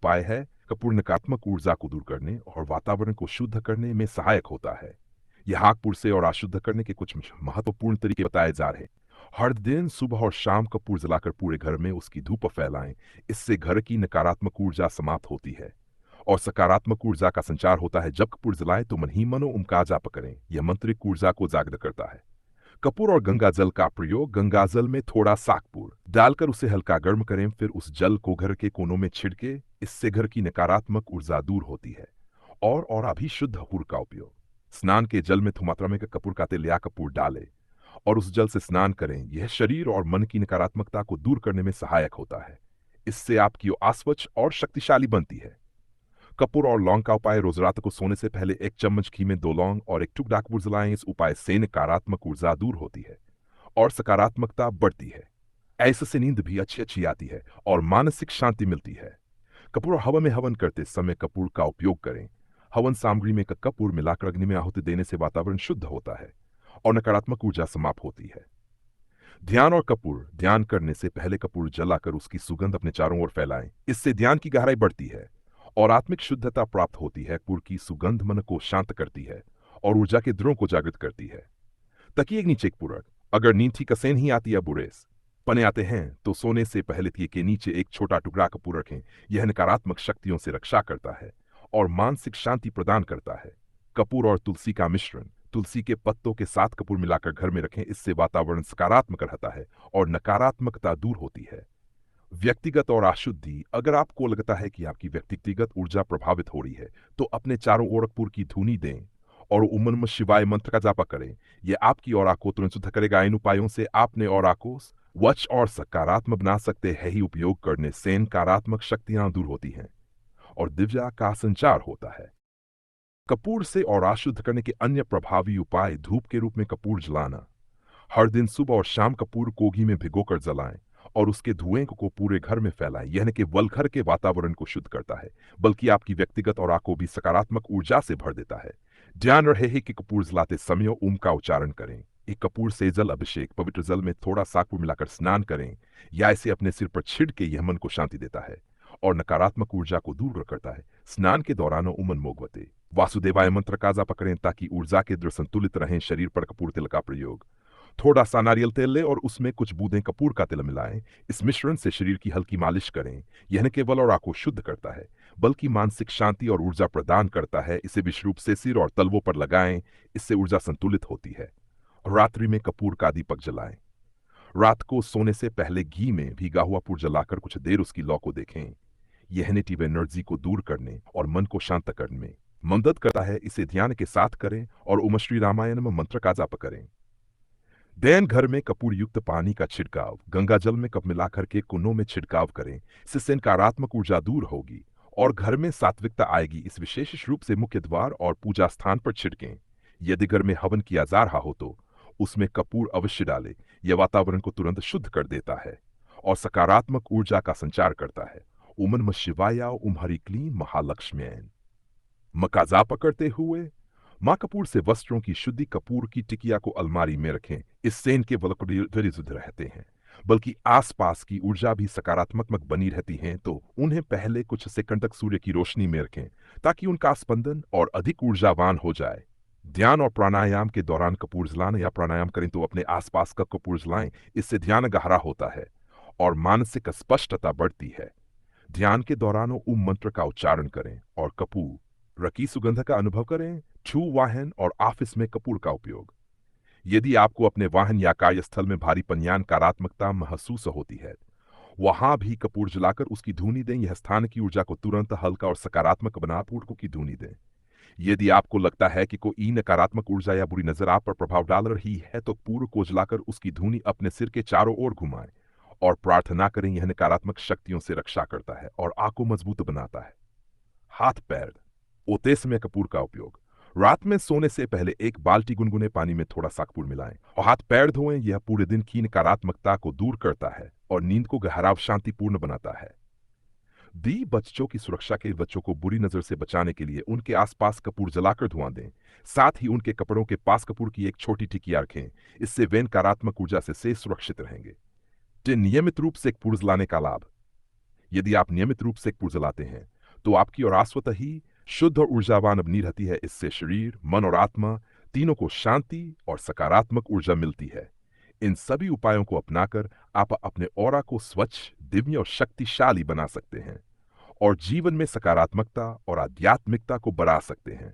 उपाय है, कपूर नकारात्मक ऊर्जा को दूर करने और वातावरण को शुद्ध करने में सहायक होता है। यहाँ कपूर से और अशुद्ध करने के कुछ महत्वपूर्ण तरीके बताए जा रहे हैं। हर दिन सुबह और शाम कपूर जलाकर पूरे घर में उसकी धूप फैलाएं। इससे घर की नकारात्मक ऊर्जा समाप्त होती है और सकारात्मक ऊर्जा का संचार होता है। जब कपूर जलाएं तो मन ही मनो उनका जाप करें। यह मंत्रिक ऊर्जा को जागृत करता है। कपूर और गंगा जल का प्रयोग। गंगा जल में थोड़ा सा कपूर डालकर उसे हल्का गर्म करें, फिर उस जल को घर के कोनों में छिड़के। इससे घर की नकारात्मक ऊर्जा दूर होती है। और अभी शुद्ध कपूर का उपयोग। स्नान के जल में थोड़ी मात्रा में कपूर का तेल या कपूर डालें और उस जल से स्नान करें। यह शरीर और मन की नकारात्मकता को दूर करने में सहायक होता है। इससे आपकी अस्वच्छ और शक्तिशाली बनती है। कपूर और लौंग का उपाय। रोज रात को सोने से पहले 1 चम्मच घी में 2 लौंग और 1 टुकड़ा कपूर जलाएं। इस उपाय से नकारात्मक ऊर्जा दूर होती है और सकारात्मकता बढ़ती है। ऐसे से नींद भी अच्छी अच्छी आती है और मानसिक शांति मिलती है। कपूर और हवन में हवन करते समय कपूर का उपयोग करें। हवन सामग्री में कपूर मिलाकर अग्नि में आहुति देने से वातावरण शुद्ध होता है और नकारात्मक ऊर्जा समाप्त होती है। ध्यान और कपूर। ध्यान करने से पहले कपूर जलाकर उसकी सुगंध अपने चारों ओर फैलाएं। इससे ध्यान की गहराई बढ़ती है और आत्मिक शुद्धता प्राप्त होती है। कपूर की सुगंध मन को शांत करती है और ऊर्जा के ध्रुवों को जागृत करती है। तकिए के नीचे कपूर। अगर नींद ठीक से नहीं आती या बुरे पने आते हैं तो सोने से पहले तकिए के नीचे एक छोटा टुकड़ा कपूर रखें। यह नकारात्मक शक्तियों से रक्षा करता है और मानसिक शांति प्रदान करता है। कपूर और तुलसी का मिश्रण। तुलसी के पत्तों के साथ कपूर मिलाकर घर में रखें। इससे वातावरण सकारात्मक रहता है और नकारात्मकता दूर होती है। व्यक्तिगत और अशुद्धि। अगर आपको लगता है कि आपकी व्यक्तिगत ऊर्जा प्रभावित हो रही है तो अपने चारों ओर कपूर की धूनी दें और ओम नमः शिवाय मंत्र का जाप करें। यह आपकी ऑरा को तुरंत शुद्ध करेगा। इन उपायों से आपने ऑरा को स्वच्छ और सकारात्मक बना सकते हैं। ही उपयोग करने से नकारात्मक शक्तियां दूर होती हैं और दिव्या का संचार होता है। कपूर से ऑरा शुद्ध करने के अन्य प्रभावी उपाय। धूप के रूप में कपूर जलाना। हर दिन सुबह और शाम कपूर को घी में भिगोकर जलाएं और उसके धुएं को पूरे घर में फैलाएं। यह न केवल घर के वातावरण को शुद्ध करता है बल्कि आपकी व्यक्तिगत ऑरा को भी सकारात्मक ऊर्जा से भर देता है। ध्यान रहे कि कपूर जलाते समय ओम का उच्चारण करें। एक कपूर से जल अभिषेक। पवित्र जल में थोड़ा सा कपूर मिलाकर स्नान करें या इसे अपने सिर पर छिड़के। यह मन को शांति देता है और नकारात्मक ऊर्जा को दूर करता है। स्नान के दौरान उमन मोगवते वासुदेवाय मंत्र का जाप करें ताकि ऊर्जा के द्र संतुलित रहें। शरीर पर कपूर तेल का प्रयोग। थोड़ा सा नारियल तेल लें और उसमें कुछ बूंदें कपूर का तेल मिलाएं। इस मिश्रण से शरीर की हल्की मालिश करें। यह न केवल ऑरा को शुद्ध करता है बल्कि मानसिक शांति और ऊर्जा प्रदान करता है। इसे विशेष रूप से सिर और तलवों पर लगाएं। इससे ऊर्जा संतुलित होती है। रात्रि में कपूर का दीपक जलाएं। रात को सोने से पहले घी में भीगा हुआ कपूर जलाकर कुछ देर उसकी लौ को देखें। यह नेगेटिव एनर्जी को दूर करने और मन को शांत करने में मदद करता है। इसे ध्यान के साथ करें और ओम श्री रामायण में मंत्र का जाप करें। दैन घर में कपूर युक्त पानी का छिड़काव। गंगा जल में कप मिलाकर के कोनों में छिड़काव करें। इससे नकारात्मक ऊर्जा दूर होगी और घर में सात्विकता आएगी। इस विशेष रूप से मुख्य द्वार और पूजा स्थान पर छिड़कें। यदि घर में हवन किया जा रहा हो तो उसमें कपूर अवश्य डालें। यह वातावरण को तुरंत शुद्ध कर देता है और सकारात्मक ऊर्जा का संचार करता है। ओम नमः शिवाय ओम हरि क्लीं महालक्ष्म्यैन। मका जाप करते हुए माँ कपूर से वस्त्रों की शुद्धि। कपूर की टिकिया को अलमारी में रखें। इससे इनके वलकुड़ रहते हैं बल्कि आसपास की ऊर्जा भी सकारात्मक बनी रहती है। तो उन्हें पहले कुछ सेकंड तक सूर्य की रोशनी में रखें ताकि उनका स्पंदन और अधिक ऊर्जावान हो जाए। ध्यान और प्राणायाम के दौरान कपूर जलाना या प्राणायाम करें तो अपने आसपास का कपूर जलाएं। इससे ध्यान गहरा होता है और मानसिक स्पष्टता बढ़ती है। ध्यान के दौरान ओम मंत्र का उच्चारण करें और कपूर रकी सुगंध का अनुभव करें। छू वाहन और ऑफिस में कपूर का उपयोग। यदि आपको अपने वाहन या कार्यस्थल में भारीपन या नकारात्मकता महसूस होती है वहां भी कपूर जलाकर उसकी धूनी दें। यह स्थान की ऊर्जा को तुरंत हल्का और सकारात्मक बना कपूर की धूनी दें। यदि आपको लगता है कि कोई नकारात्मक ऊर्जा या बुरी नजर आप पर प्रभाव डाल रही है तो कपूर को जलाकर उसकी धूनी अपने सिर के चारों ओर घुमाएं और प्रार्थना करें। यह नकारात्मक शक्तियों से रक्षा करता है और आंख को मजबूत बनाता है। हाथ पैर ओते समय कपूर का उपयोग। रात में सोने से पहले 1 बाल्टी गुनगुने पानी में थोड़ा सा कपूर मिलाएं और हाथ पैर धोएं। यह पूरे दिन की नकारात्मकता को दूर करता है और नींद को गहरा शांतिपूर्ण बनाता है। बच्चों की सुरक्षा के बच्चों को बुरी नजर से बचाने के लिए उनके आसपास कपूर जलाकर धुआं दें। साथ ही उनके कपड़ों के पास कपूर की एक छोटी टिकिया रखें। इससे वे नकारात्मक ऊर्जा से सुरक्षित रहेंगे। नियमित रूप से कपूर जलाने का लाभ। यदि आप नियमित रूप से कपूर जलाते हैं तो आपकी और स्वतः ही शुद्ध और ऊर्जावान बनी रहती है। इससे शरीर, मन और आत्मा तीनों को शांति और सकारात्मक ऊर्जा मिलती है। इन सभी उपायों को अपनाकर आप अपने ऑरा को स्वच्छ, दिव्य और शक्तिशाली बना सकते हैं और जीवन में सकारात्मकता और आध्यात्मिकता को बढ़ा सकते हैं।